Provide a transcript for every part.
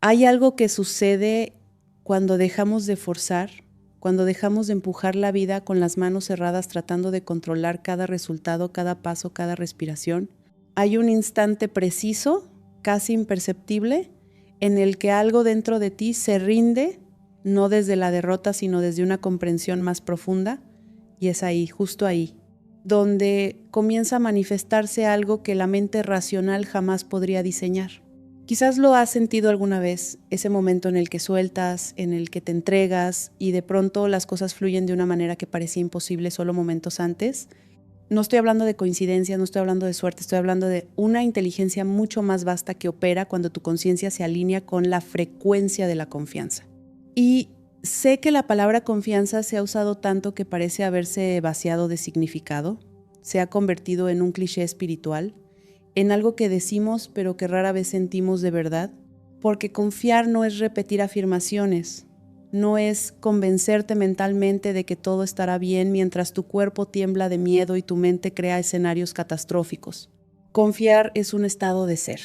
Hay algo que sucede cuando dejamos de forzar, cuando dejamos de empujar la vida con las manos cerradas tratando de controlar cada resultado, cada paso, cada respiración. Hay un instante preciso, casi imperceptible, en el que algo dentro de ti se rinde, no desde la derrota, sino desde una comprensión más profunda, y es ahí, justo ahí, donde comienza a manifestarse algo que la mente racional jamás podría diseñar. Quizás lo has sentido alguna vez, ese momento en el que sueltas, en el que te entregas y de pronto las cosas fluyen de una manera que parecía imposible solo momentos antes. No estoy hablando de coincidencia, no estoy hablando de suerte, estoy hablando de una inteligencia mucho más vasta que opera cuando tu conciencia se alinea con la frecuencia de la confianza. Y sé que la palabra confianza se ha usado tanto que parece haberse vaciado de significado, se ha convertido en un cliché espiritual, en algo que decimos pero que rara vez sentimos de verdad, porque confiar no es repetir afirmaciones, no es convencerte mentalmente de que todo estará bien mientras tu cuerpo tiembla de miedo y tu mente crea escenarios catastróficos. Confiar es un estado de ser,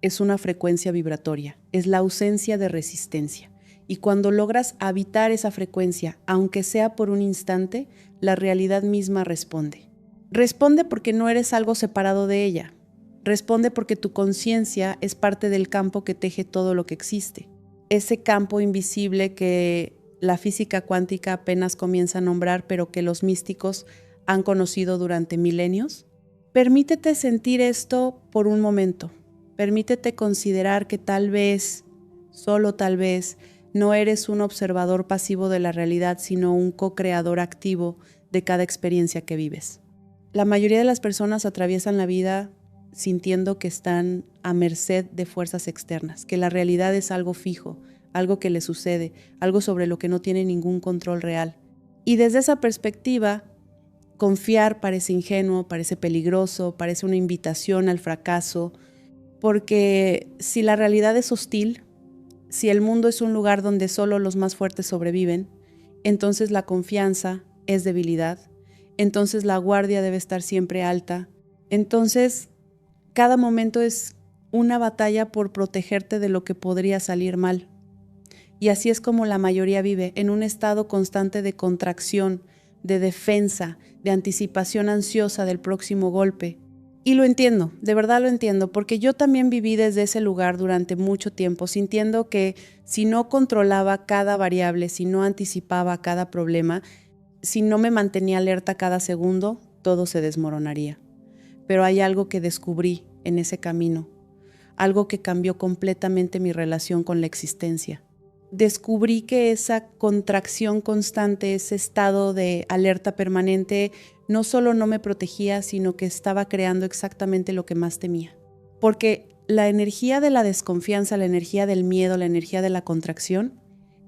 es una frecuencia vibratoria, es la ausencia de resistencia. Y cuando logras habitar esa frecuencia, aunque sea por un instante, la realidad misma responde. Responde porque no eres algo separado de ella. Responde porque tu conciencia es parte del campo que teje todo lo que existe. Ese campo invisible que la física cuántica apenas comienza a nombrar, pero que los místicos han conocido durante milenios. Permítete sentir esto por un momento. Permítete considerar que tal vez, solo tal vez, no eres un observador pasivo de la realidad, sino un co-creador activo de cada experiencia que vives. La mayoría de las personas atraviesan la vida sintiendo que están a merced de fuerzas externas, que la realidad es algo fijo, algo que les sucede, algo sobre lo que no tiene ningún control real. Y desde esa perspectiva, confiar parece ingenuo, parece peligroso, parece una invitación al fracaso, porque si la realidad es hostil, si el mundo es un lugar donde solo los más fuertes sobreviven, entonces la confianza es debilidad, entonces la guardia debe estar siempre alta, entonces cada momento es una batalla por protegerte de lo que podría salir mal. Y así es como la mayoría vive, en un estado constante de contracción, de defensa, de anticipación ansiosa del próximo golpe. Y lo entiendo, de verdad lo entiendo, porque yo también viví desde ese lugar durante mucho tiempo, sintiendo que si no controlaba cada variable, si no anticipaba cada problema, si no me mantenía alerta cada segundo, todo se desmoronaría. Pero hay algo que descubrí en ese camino, algo que cambió completamente mi relación con la existencia. Descubrí que esa contracción constante, ese estado de alerta permanente, no solo no me protegía, sino que estaba creando exactamente lo que más temía. Porque la energía de la desconfianza, la energía del miedo, la energía de la contracción,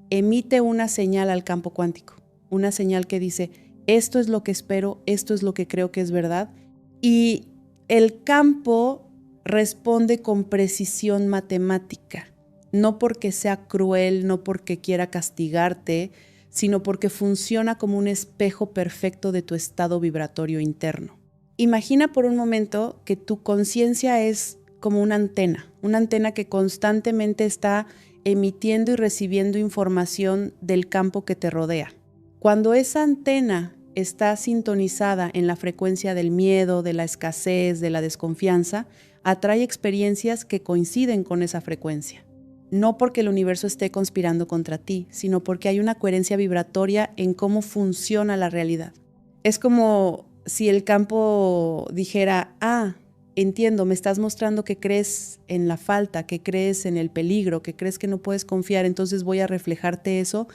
emite una señal al campo cuántico, una señal que dice, esto es lo que espero, esto es lo que creo que es verdad, y el campo responde con precisión matemática, no porque sea cruel, no porque quiera castigarte, sino porque funciona como un espejo perfecto de tu estado vibratorio interno. Imagina por un momento que tu conciencia es como una antena que constantemente está emitiendo y recibiendo información del campo que te rodea. Cuando esa antena está sintonizada en la frecuencia del miedo, de la escasez, de la desconfianza, atrae experiencias que coinciden con esa frecuencia. No porque el universo esté conspirando contra ti, sino porque hay una coherencia vibratoria en cómo funciona la realidad. Es como si el campo dijera, entiendo, me estás mostrando que crees en la falta, que crees en el peligro, que crees que no puedes confiar, entonces voy a reflejarte eso.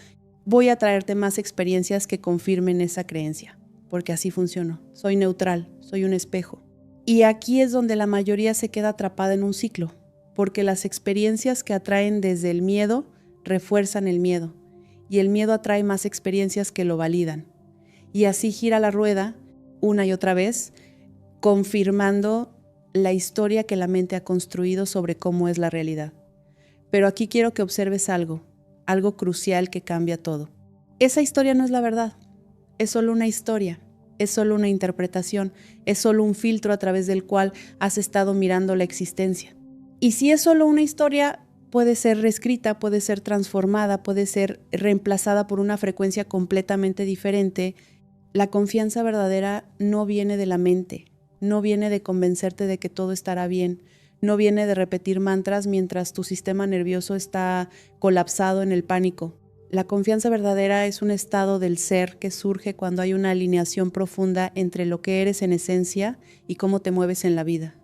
Voy a traerte más experiencias que confirmen esa creencia, porque así funciono. Soy neutral, soy un espejo. Y aquí es donde la mayoría se queda atrapada en un ciclo, porque las experiencias que atraen desde el miedo refuerzan el miedo, y el miedo atrae más experiencias que lo validan. Y así gira la rueda una y otra vez, confirmando la historia que la mente ha construido sobre cómo es la realidad. Pero aquí quiero que observes algo crucial que cambia todo. Esa historia no es la verdad, es solo una historia, es solo una interpretación, es solo un filtro a través del cual has estado mirando la existencia. Y si es solo una historia, puede ser reescrita, puede ser transformada, puede ser reemplazada por una frecuencia completamente diferente. La confianza verdadera no viene de la mente, no viene de convencerte de que todo estará bien, no viene de repetir mantras mientras tu sistema nervioso está colapsado en el pánico. La confianza verdadera es un estado del ser que surge cuando hay una alineación profunda entre lo que eres en esencia y cómo te mueves en la vida.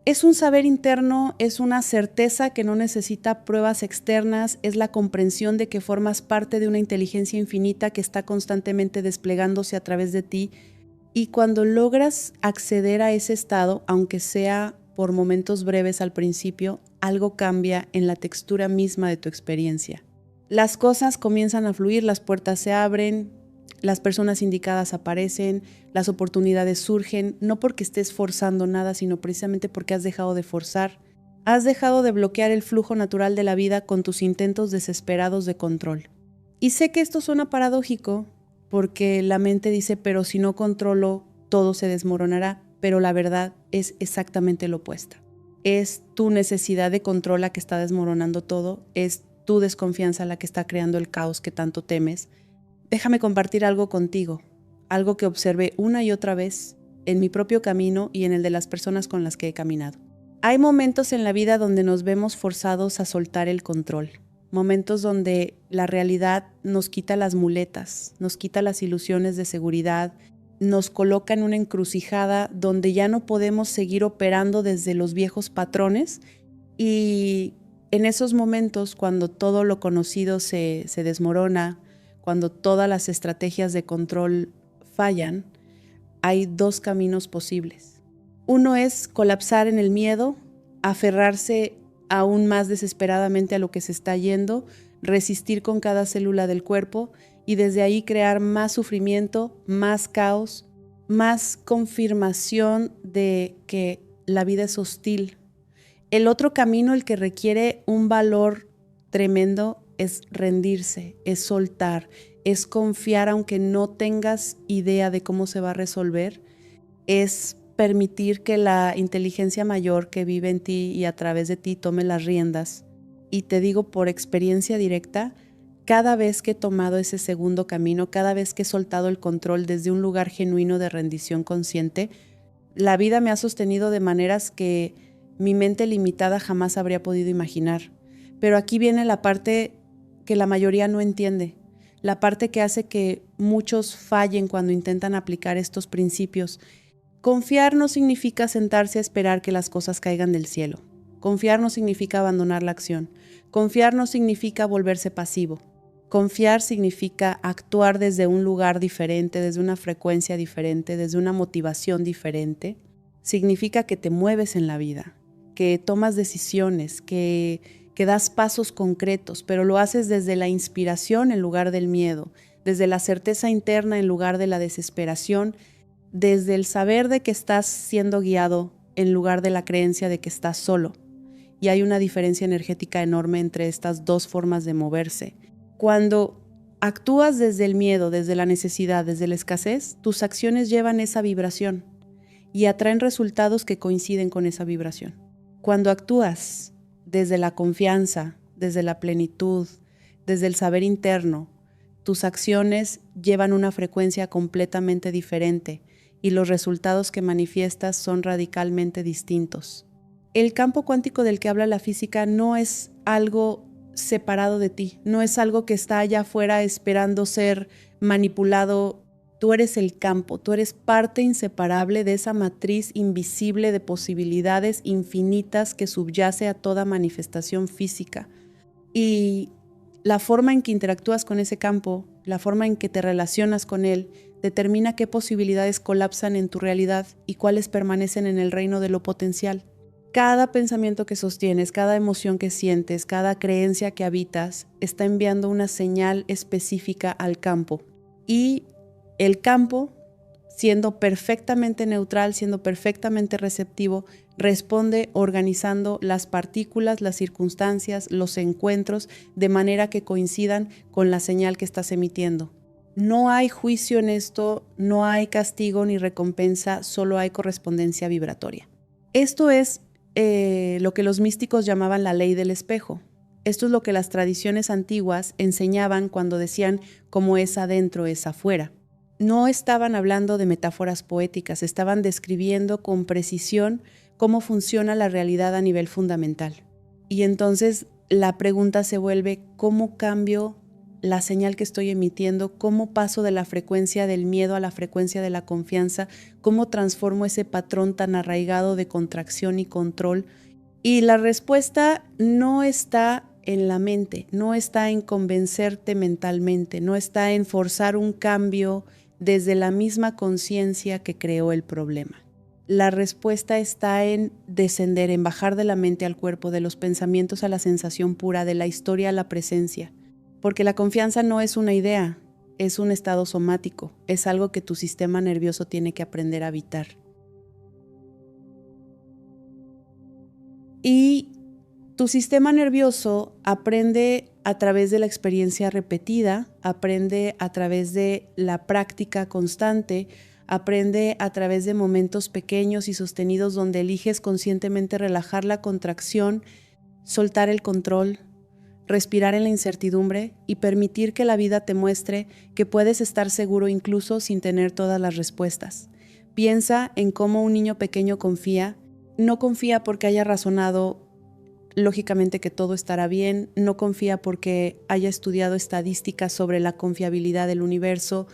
Es un saber interno, es una certeza que no necesita pruebas externas, es la comprensión de que formas parte de una inteligencia infinita que está constantemente desplegándose a través de ti, y cuando logras acceder a ese estado, aunque sea por momentos breves al principio, algo cambia en la textura misma de tu experiencia. Las cosas comienzan a fluir, las puertas se abren, las personas indicadas aparecen, las oportunidades surgen, no porque estés forzando nada, sino precisamente porque has dejado de forzar. Has dejado de bloquear el flujo natural de la vida con tus intentos desesperados de control. Y sé que esto suena paradójico, porque la mente dice, pero si no controlo, todo se desmoronará, pero la verdad es exactamente lo opuesto. Es tu necesidad de control la que está desmoronando todo, es tu desconfianza la que está creando el caos que tanto temes. Déjame compartir algo contigo, algo que observé una y otra vez en mi propio camino y en el de las personas con las que he caminado. Hay momentos en la vida donde nos vemos forzados a soltar el control, momentos donde la realidad nos quita las muletas, nos quita las ilusiones de seguridad, nos coloca en una encrucijada donde ya no podemos seguir operando desde los viejos patrones, y en esos momentos, cuando todo lo conocido se desmorona, cuando todas las estrategias de control fallan, hay dos caminos posibles. Uno es colapsar en el miedo, aferrarse aún más desesperadamente a lo que se está yendo, resistir con cada célula del cuerpo y desde ahí crear más sufrimiento, más caos, más confirmación de que la vida es hostil. El otro camino, el que requiere un valor tremendo, es rendirse, es soltar, es confiar aunque no tengas idea de cómo se va a resolver, es permitir que la inteligencia mayor que vive en ti y a través de ti tome las riendas. Y te digo por experiencia directa, cada vez que he tomado ese segundo camino, cada vez que he soltado el control desde un lugar genuino de rendición consciente, la vida me ha sostenido de maneras que mi mente limitada jamás habría podido imaginar. Pero aquí viene la parte que la mayoría no entiende, la parte que hace que muchos fallen cuando intentan aplicar estos principios. Confiar no significa sentarse a esperar que las cosas caigan del cielo. Confiar no significa abandonar la acción. Confiar no significa volverse pasivo. Confiar significa actuar desde un lugar diferente, desde una frecuencia diferente, desde una motivación diferente. Significa que te mueves en la vida, que tomas decisiones, que das pasos concretos, pero lo haces desde la inspiración en lugar del miedo, desde la certeza interna en lugar de la desesperación, desde el saber de que estás siendo guiado en lugar de la creencia de que estás solo. Y hay una diferencia energética enorme entre estas dos formas de moverse. Cuando actúas desde el miedo, desde la necesidad, desde la escasez, tus acciones llevan esa vibración y atraen resultados que coinciden con esa vibración. Cuando actúas desde la confianza, desde la plenitud, desde el saber interno, tus acciones llevan una frecuencia completamente diferente y los resultados que manifiestas son radicalmente distintos. El campo cuántico del que habla la física no es algo separado de ti, no es algo que está allá afuera esperando ser manipulado. Tú eres el campo, tú eres parte inseparable de esa matriz invisible de posibilidades infinitas que subyace a toda manifestación física. Y la forma en que interactúas con ese campo, la forma en que te relacionas con él, determina qué posibilidades colapsan en tu realidad y cuáles permanecen en el reino de lo potencial. Cada pensamiento que sostienes, cada emoción que sientes, cada creencia que habitas, está enviando una señal específica al campo. Y el campo, siendo perfectamente neutral, siendo perfectamente receptivo, responde organizando las partículas, las circunstancias, los encuentros, de manera que coincidan con la señal que estás emitiendo. No hay juicio en esto, no hay castigo ni recompensa, solo hay correspondencia vibratoria. Esto es lo que los místicos llamaban la ley del espejo. Esto es lo que las tradiciones antiguas enseñaban cuando decían como es adentro, es afuera. No estaban hablando de metáforas poéticas, estaban describiendo con precisión cómo funciona la realidad a nivel fundamental. Y entonces la pregunta se vuelve, ¿cómo cambio la señal que estoy emitiendo? ¿Cómo paso de la frecuencia del miedo a la frecuencia de la confianza? ¿Cómo transformo ese patrón tan arraigado de contracción y control? Y la respuesta no está en la mente, no está en convencerte mentalmente, no está en forzar un cambio desde la misma conciencia que creó el problema. La respuesta está en descender, en bajar de la mente al cuerpo, de los pensamientos a la sensación pura, de la historia a la presencia. Porque la confianza no es una idea, es un estado somático, es algo que tu sistema nervioso tiene que aprender a habitar. Y tu sistema nervioso aprende a través de la experiencia repetida, aprende a través de la práctica constante, aprende a través de momentos pequeños y sostenidos donde eliges conscientemente relajar la contracción, soltar el control, respirar en la incertidumbre y permitir que la vida te muestre que puedes estar seguro incluso sin tener todas las respuestas. Piensa en cómo un niño pequeño confía. No confía porque haya razonado lógicamente que todo estará bien, no confía porque haya estudiado estadísticas sobre la confiabilidad del universo,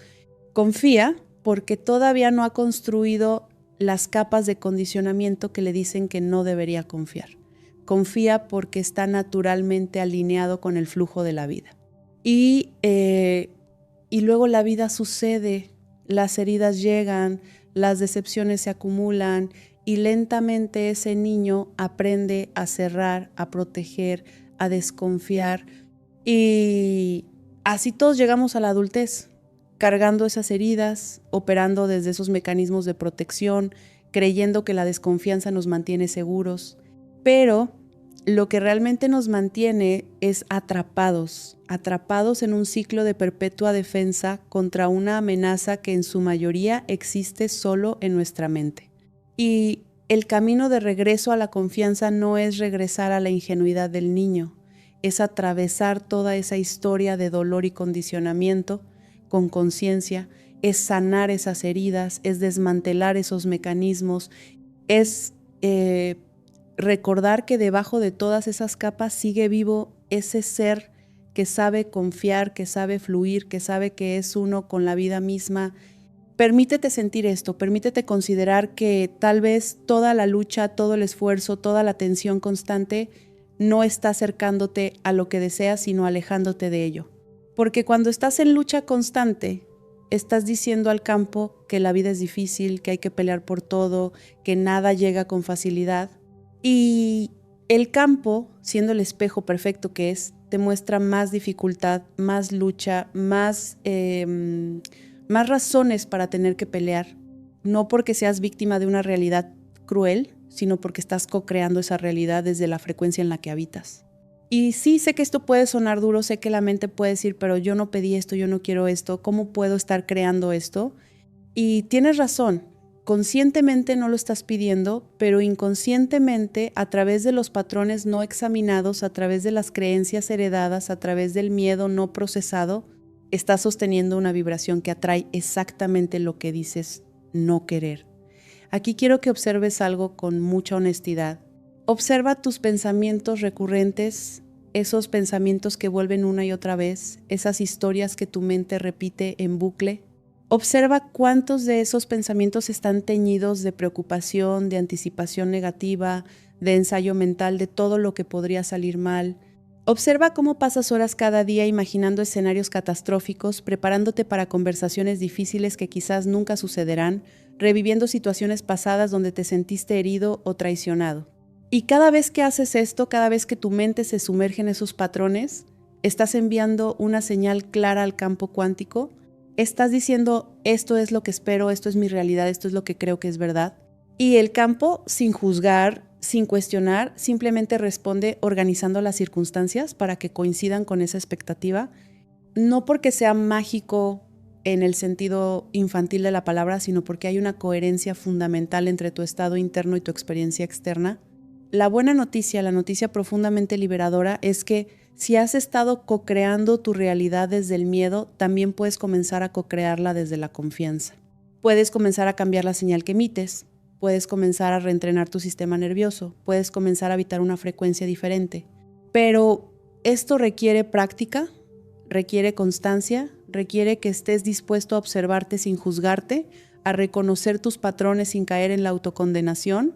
confía porque todavía no ha construido las capas de condicionamiento que le dicen que no debería confiar. Confía porque está naturalmente alineado con el flujo de la vida. Y luego la vida sucede, las heridas llegan, las decepciones se acumulan, y lentamente ese niño aprende a cerrar, a proteger, a desconfiar. Y así todos llegamos a la adultez, cargando esas heridas, operando desde esos mecanismos de protección, creyendo que la desconfianza nos mantiene seguros. Pero lo que realmente nos mantiene es atrapados en un ciclo de perpetua defensa contra una amenaza que en su mayoría existe solo en nuestra mente. Y el camino de regreso a la confianza no es regresar a la ingenuidad del niño, es atravesar toda esa historia de dolor y condicionamiento con conciencia, es sanar esas heridas, es desmantelar esos mecanismos, es recordar que debajo de todas esas capas sigue vivo ese ser que sabe confiar, que sabe fluir, que sabe que es uno con la vida misma. Permítete sentir esto, permítete considerar que tal vez toda la lucha, todo el esfuerzo, toda la tensión constante no está acercándote a lo que deseas, sino alejándote de ello. Porque cuando estás en lucha constante, estás diciendo al campo que la vida es difícil, que hay que pelear por todo, que nada llega con facilidad. Y el campo, siendo el espejo perfecto que es, te muestra más dificultad, más lucha, más razones para tener que pelear, no porque seas víctima de una realidad cruel, sino porque estás co-creando esa realidad desde la frecuencia en la que habitas. Y sí, sé que esto puede sonar duro, sé que la mente puede decir, pero yo no pedí esto, yo no quiero esto, ¿cómo puedo estar creando esto? Y tienes razón, conscientemente no lo estás pidiendo, pero inconscientemente, a través de los patrones no examinados, a través de las creencias heredadas, a través del miedo no procesado, estás sosteniendo una vibración que atrae exactamente lo que dices no querer. Aquí quiero que observes algo con mucha honestidad. Observa tus pensamientos recurrentes, esos pensamientos que vuelven una y otra vez, esas historias que tu mente repite en bucle. Observa cuántos de esos pensamientos están teñidos de preocupación, de anticipación negativa, de ensayo mental de todo lo que podría salir mal. Observa cómo pasas horas cada día imaginando escenarios catastróficos, preparándote para conversaciones difíciles que quizás nunca sucederán, reviviendo situaciones pasadas donde te sentiste herido o traicionado. Y cada vez que haces esto, cada vez que tu mente se sumerge en esos patrones, estás enviando una señal clara al campo cuántico. Estás diciendo, esto es lo que espero, esto es mi realidad, esto es lo que creo que es verdad. Y el campo, sin juzgar, sin cuestionar, simplemente responde organizando las circunstancias para que coincidan con esa expectativa. No porque sea mágico en el sentido infantil de la palabra, sino porque hay una coherencia fundamental entre tu estado interno y tu experiencia externa. La buena noticia, la noticia profundamente liberadora, es que si has estado co-creando tu realidad desde el miedo, también puedes comenzar a co-crearla desde la confianza. Puedes comenzar a cambiar la señal que emites, puedes comenzar a reentrenar tu sistema nervioso, puedes comenzar a habitar una frecuencia diferente. Pero esto requiere práctica, requiere constancia, requiere que estés dispuesto a observarte sin juzgarte, a reconocer tus patrones sin caer en la autocondenación,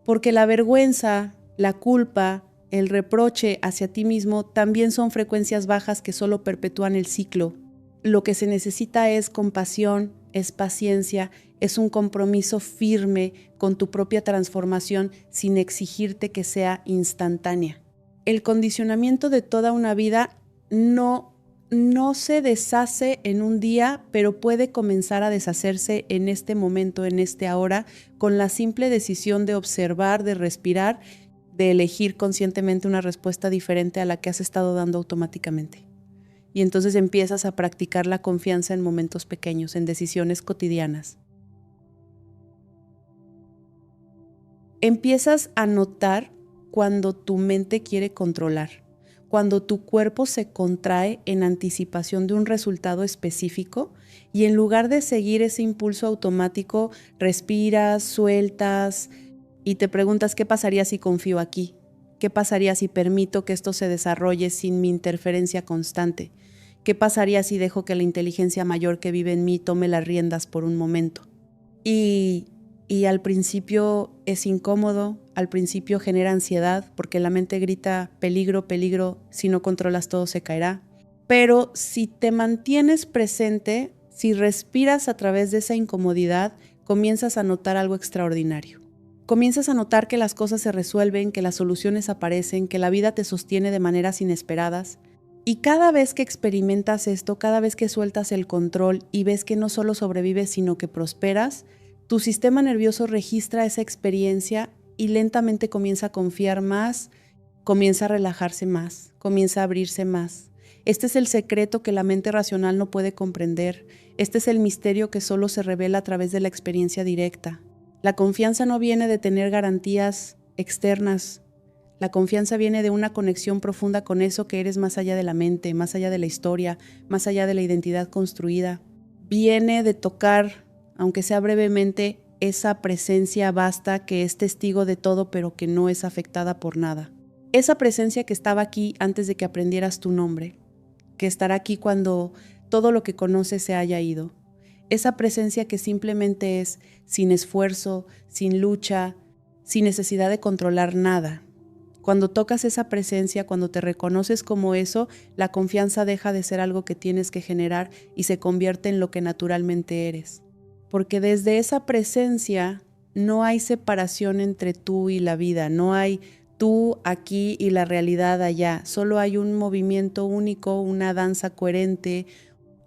porque la vergüenza, la culpa, el reproche hacia ti mismo también son frecuencias bajas que solo perpetúan el ciclo. Lo que se necesita es compasión, es paciencia, es un compromiso firme con tu propia transformación sin exigirte que sea instantánea. El condicionamiento de toda una vida no se deshace en un día, pero puede comenzar a deshacerse en este momento, en este ahora, con la simple decisión de observar, de respirar, de elegir conscientemente una respuesta diferente a la que has estado dando automáticamente. Y entonces empiezas a practicar la confianza en momentos pequeños, en decisiones cotidianas. Empiezas a notar cuando tu mente quiere controlar, cuando tu cuerpo se contrae en anticipación de un resultado específico y en lugar de seguir ese impulso automático, respiras, sueltas y te preguntas qué pasaría si confío aquí, qué pasaría si permito que esto se desarrolle sin mi interferencia constante, qué pasaría si dejo que la inteligencia mayor que vive en mí tome las riendas por un momento. Y al principio es incómodo, al principio genera ansiedad porque la mente grita peligro, peligro, si no controlas todo se caerá. Pero si te mantienes presente, si respiras a través de esa incomodidad, comienzas a notar algo extraordinario. Comienzas a notar que las cosas se resuelven, que las soluciones aparecen, que la vida te sostiene de maneras inesperadas. Y cada vez que experimentas esto, cada vez que sueltas el control y ves que no solo sobrevives, sino que prosperas, tu sistema nervioso registra esa experiencia y lentamente comienza a confiar más, comienza a relajarse más, comienza a abrirse más. Este es el secreto que la mente racional no puede comprender. Este es el misterio que solo se revela a través de la experiencia directa. La confianza no viene de tener garantías externas. La confianza viene de una conexión profunda con eso que eres más allá de la mente, más allá de la historia, más allá de la identidad construida. Viene de tocar, aunque sea brevemente, esa presencia vasta que es testigo de todo pero que no es afectada por nada. Esa presencia que estaba aquí antes de que aprendieras tu nombre, que estará aquí cuando todo lo que conoces se haya ido. Esa presencia que simplemente es sin esfuerzo, sin lucha, sin necesidad de controlar nada. Cuando tocas esa presencia, cuando te reconoces como eso, la confianza deja de ser algo que tienes que generar y se convierte en lo que naturalmente eres. Porque desde esa presencia no hay separación entre tú y la vida, no hay tú aquí y la realidad allá, solo hay un movimiento único, una danza coherente,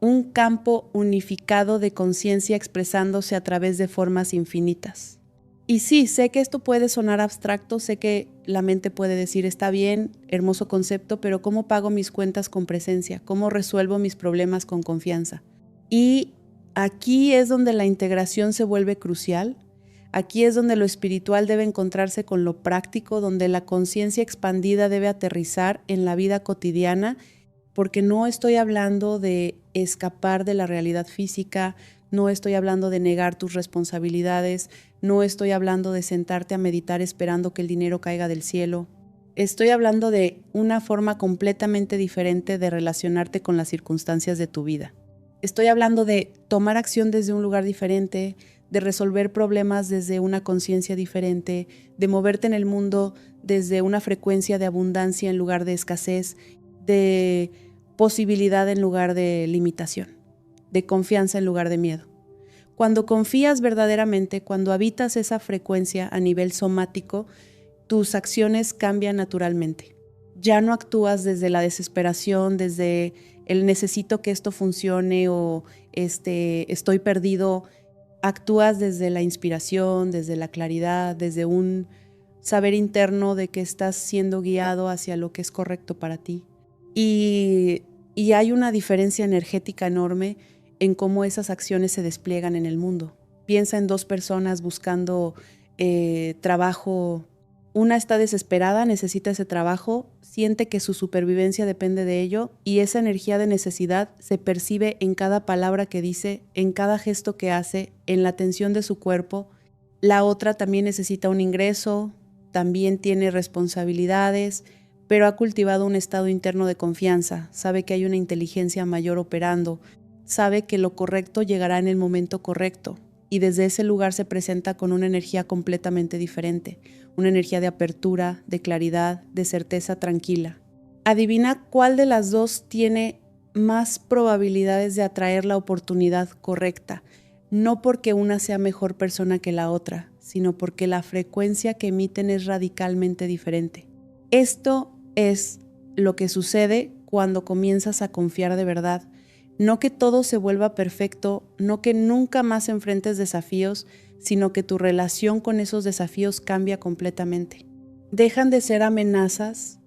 un campo unificado de conciencia expresándose a través de formas infinitas. Y sí, sé que esto puede sonar abstracto, sé que la mente puede decir, está bien, hermoso concepto, pero ¿cómo pago mis cuentas con presencia? ¿Cómo resuelvo mis problemas con confianza? Y aquí es donde la integración se vuelve crucial. Aquí es donde lo espiritual debe encontrarse con lo práctico, donde la conciencia expandida debe aterrizar en la vida cotidiana, porque no estoy hablando de escapar de la realidad física, no estoy hablando de negar tus responsabilidades, no estoy hablando de sentarte a meditar esperando que el dinero caiga del cielo. Estoy hablando de una forma completamente diferente de relacionarte con las circunstancias de tu vida. Estoy hablando de tomar acción desde un lugar diferente, de resolver problemas desde una conciencia diferente, de moverte en el mundo desde una frecuencia de abundancia en lugar de escasez, de posibilidad en lugar de limitación, de confianza en lugar de miedo. Cuando confías verdaderamente, cuando habitas esa frecuencia a nivel somático, tus acciones cambian naturalmente. Ya no actúas desde la desesperación, desde el necesito que esto funcione o estoy perdido. Actúas desde la inspiración, desde la claridad, desde un saber interno de que estás siendo guiado hacia lo que es correcto para ti. Y hay una diferencia energética enorme en cómo esas acciones se despliegan en el mundo. Piensa en dos personas buscando trabajo Una está desesperada, necesita ese trabajo, siente que su supervivencia depende de ello y esa energía de necesidad se percibe en cada palabra que dice, en cada gesto que hace, en la tensión de su cuerpo. La otra también necesita un ingreso, también tiene responsabilidades, pero ha cultivado un estado interno de confianza, sabe que hay una inteligencia mayor operando, sabe que lo correcto llegará en el momento correcto y desde ese lugar se presenta con una energía completamente diferente, una energía de apertura, de claridad, de certeza tranquila. Adivina cuál de las dos tiene más probabilidades de atraer la oportunidad correcta, no porque una sea mejor persona que la otra, sino porque la frecuencia que emiten es radicalmente diferente. Esto es lo que sucede cuando comienzas a confiar de verdad. No que todo se vuelva perfecto, no que nunca más enfrentes desafíos, sino que tu relación con esos desafíos cambia completamente. Dejan de ser amenazas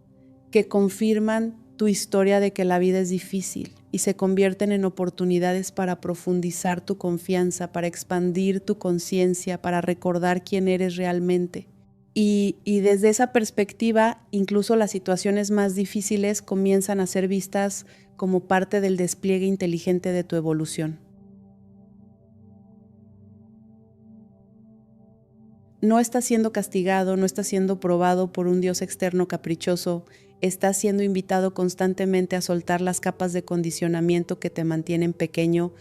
que confirman tu historia de que la vida es difícil y se convierten en oportunidades para profundizar tu confianza, para expandir tu conciencia, para recordar quién eres realmente. Y desde esa perspectiva, incluso las situaciones más difíciles comienzan a ser vistas como parte del despliegue inteligente de tu evolución. No estás siendo castigado, no estás siendo probado por un Dios externo caprichoso, estás siendo invitado constantemente a soltar las capas de condicionamiento que te mantienen pequeño,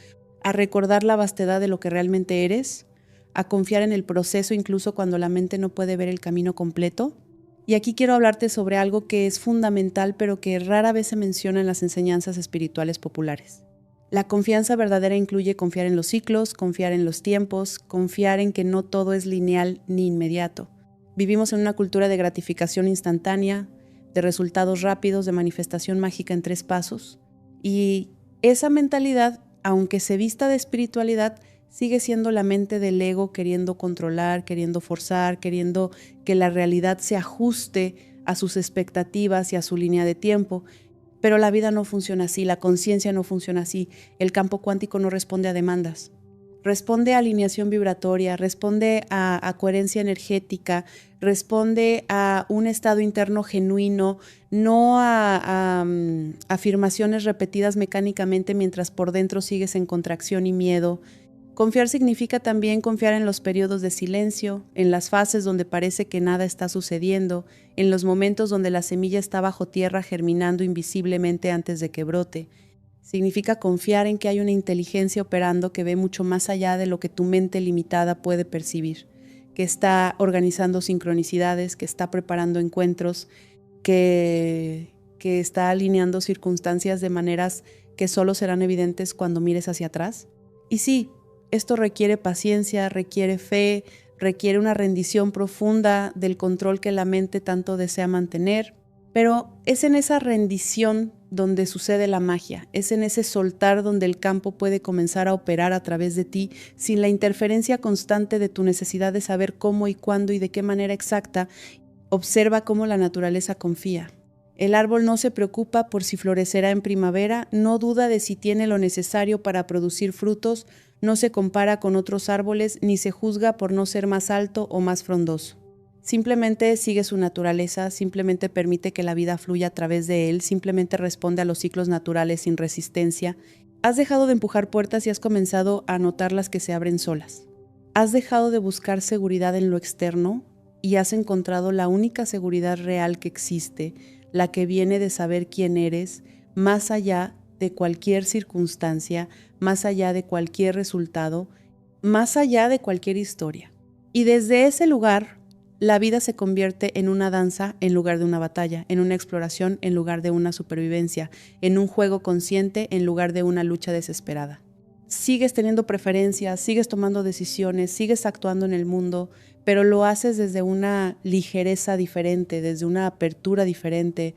a recordar la vastedad de lo que realmente eres, a confiar en el proceso incluso cuando la mente no puede ver el camino completo. Y aquí quiero hablarte sobre algo que es fundamental pero que rara vez se menciona en las enseñanzas espirituales populares. La confianza verdadera incluye confiar en los ciclos, confiar en los tiempos, confiar en que no todo es lineal ni inmediato. Vivimos en una cultura de gratificación instantánea, de resultados rápidos, de manifestación mágica en 3 pasos. Y esa mentalidad, aunque se vista de espiritualidad, sigue siendo la mente del ego queriendo controlar, queriendo forzar, queriendo que la realidad se ajuste a sus expectativas y a su línea de tiempo. Pero la vida no funciona así, la conciencia no funciona así, el campo cuántico no responde a demandas. Responde a alineación vibratoria, responde a coherencia energética, responde a un estado interno genuino, no a afirmaciones repetidas mecánicamente mientras por dentro sigues en contracción y miedo. Confiar significa también confiar en los periodos de silencio, en las fases donde parece que nada está sucediendo, en los momentos donde la semilla está bajo tierra germinando invisiblemente antes de que brote. Significa confiar en que hay una inteligencia operando que ve mucho más allá de lo que tu mente limitada puede percibir, que está organizando sincronicidades, que está preparando encuentros, que está alineando circunstancias de maneras que solo serán evidentes cuando mires hacia atrás. Y sí, esto requiere paciencia, requiere fe, requiere una rendición profunda del control que la mente tanto desea mantener, pero es en esa rendición donde sucede la magia, es en ese soltar donde el campo puede comenzar a operar a través de ti sin la interferencia constante de tu necesidad de saber cómo y cuándo y de qué manera exacta. Observa cómo la naturaleza confía. El árbol no se preocupa por si florecerá en primavera, no duda de si tiene lo necesario para producir frutos, no se compara con otros árboles ni se juzga por no ser más alto o más frondoso. Simplemente sigue su naturaleza, simplemente permite que la vida fluya a través de él, simplemente responde a los ciclos naturales sin resistencia. Has dejado de empujar puertas y has comenzado a notar las que se abren solas. Has dejado de buscar seguridad en lo externo y has encontrado la única seguridad real que existe, la que viene de saber quién eres, más allá de cualquier circunstancia, más allá de cualquier resultado, más allá de cualquier historia. Y desde ese lugar, la vida se convierte en una danza en lugar de una batalla, en una exploración en lugar de una supervivencia, en un juego consciente en lugar de una lucha desesperada. Sigues teniendo preferencias, sigues tomando decisiones, sigues actuando en el mundo, pero lo haces desde una ligereza diferente, desde una apertura diferente,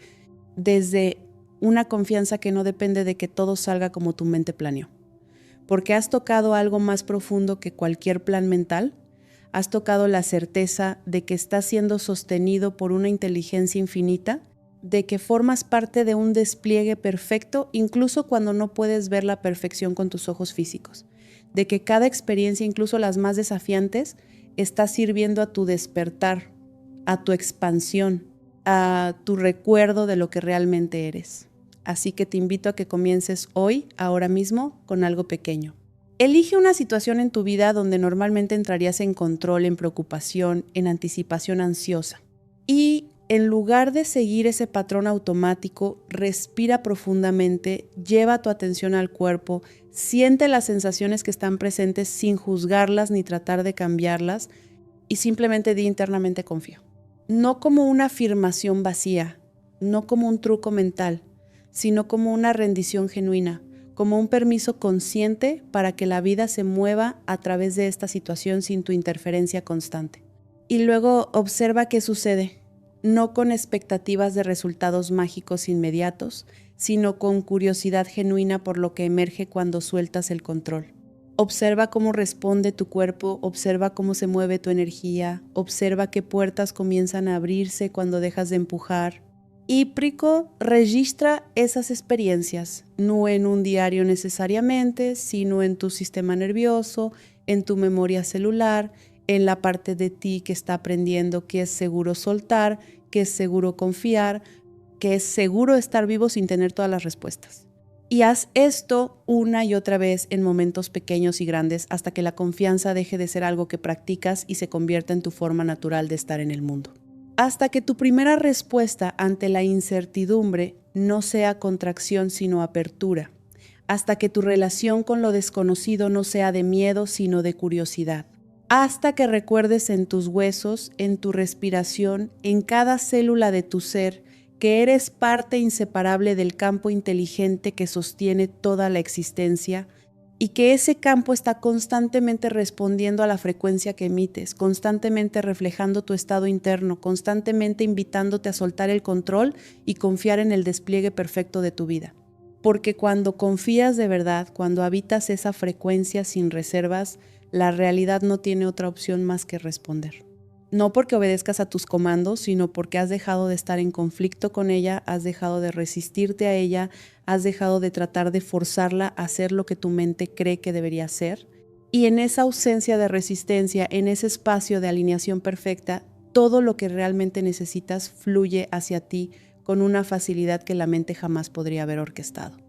desde una confianza que no depende de que todo salga como tu mente planeó. Porque has tocado algo más profundo que cualquier plan mental, has tocado la certeza de que estás siendo sostenido por una inteligencia infinita, de que formas parte de un despliegue perfecto incluso cuando no puedes ver la perfección con tus ojos físicos, de que cada experiencia, incluso las más desafiantes, está sirviendo a tu despertar a tu expansión, a tu recuerdo de lo que realmente eres. Así que te invito a que comiences hoy, ahora mismo, con algo pequeño. Elige una situación en tu vida donde normalmente entrarías en control, en preocupación, en anticipación ansiosa. Y en lugar de seguir ese patrón automático, respira profundamente, lleva tu atención al cuerpo, siente las sensaciones que están presentes sin juzgarlas ni tratar de cambiarlas y simplemente di internamente confío. No como una afirmación vacía, no como un truco mental, sino como una rendición genuina, como un permiso consciente para que la vida se mueva a través de esta situación sin tu interferencia constante. Y luego observa qué sucede, no con expectativas de resultados mágicos inmediatos, sino con curiosidad genuina por lo que emerge cuando sueltas el control. Observa cómo responde tu cuerpo, observa cómo se mueve tu energía, observa qué puertas comienzan a abrirse cuando dejas de empujar. Y registra esas experiencias, no en un diario necesariamente, sino en tu sistema nervioso, en tu memoria celular, en la parte de ti que está aprendiendo que es seguro soltar, que es seguro confiar, que es seguro estar vivo sin tener todas las respuestas. Y haz esto una y otra vez en momentos pequeños y grandes hasta que la confianza deje de ser algo que practicas y se convierta en tu forma natural de estar en el mundo. Hasta que tu primera respuesta ante la incertidumbre no sea contracción sino apertura. Hasta que tu relación con lo desconocido no sea de miedo sino de curiosidad. Hasta que recuerdes en tus huesos, en tu respiración, en cada célula de tu ser, que eres parte inseparable del campo inteligente que sostiene toda la existencia y que ese campo está constantemente respondiendo a la frecuencia que emites, constantemente reflejando tu estado interno, constantemente invitándote a soltar el control y confiar en el despliegue perfecto de tu vida. Porque cuando confías de verdad, cuando habitas esa frecuencia sin reservas, la realidad no tiene otra opción más que responder. No porque obedezcas a tus comandos, sino porque has dejado de estar en conflicto con ella, has dejado de resistirte a ella, has dejado de tratar de forzarla a hacer lo que tu mente cree que debería hacer. Y en esa ausencia de resistencia, en ese espacio de alineación perfecta, todo lo que realmente necesitas fluye hacia ti con una facilidad que la mente jamás podría haber orquestado.